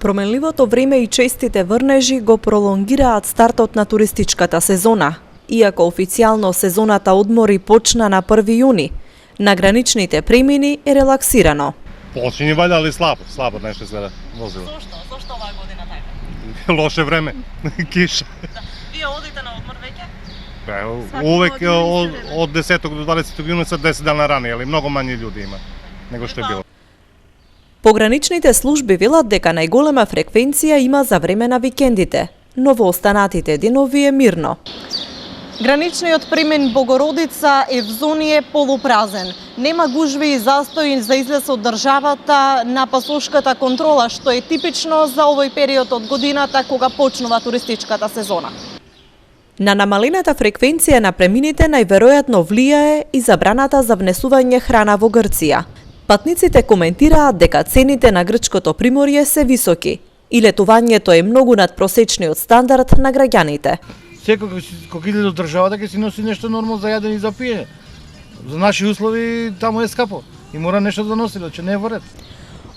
Променливото време и честите врнежи го пролонгираат стартот на туристичката сезона. Иако официјално сезоната одмори почна на 1 јуни, на граничните премини е релаксирано. Почини валја, али слабо нешто изгледа возило. Зошто оваа година така? Лоше време, киша. Вие одите на одмор веќе? Увек од 10 до 20 јуни се 10 дена рани, али многу мањи луѓе има него што е било. Пограничните служби велат дека најголема фреквенција има за време на викендите, но во останатите денови е мирно. Граничниот премен Богородица Евзони е полупразен. Нема гужви и застои за излез од државата на пасошката контрола, што е типично за овој период од годината кога почнува туристичката сезона. На намалената фреквенција на премините најверојатно влијае и забраната за внесување храна во Грција. Патниците коментираат дека цените на грчкото приморје се високи и летувањето е многу надпросечниот стандард на граѓаните. Секој кога иде до државата ќе си носи нешто нормално за јадење и за пиење. За наши услови таму е скапо и мора нешто да носи, че не е во ред.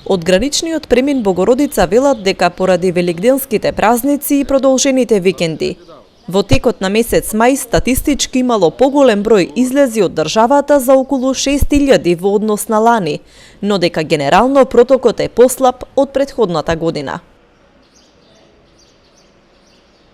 Од граничниот премин Богородица велат дека поради великденските празници и продолжените викенди, во текот на месец мај статистички имало поголем број излези од државата за околу 6000 во однос на лани, но дека генерално протокот е послаб од претходната година.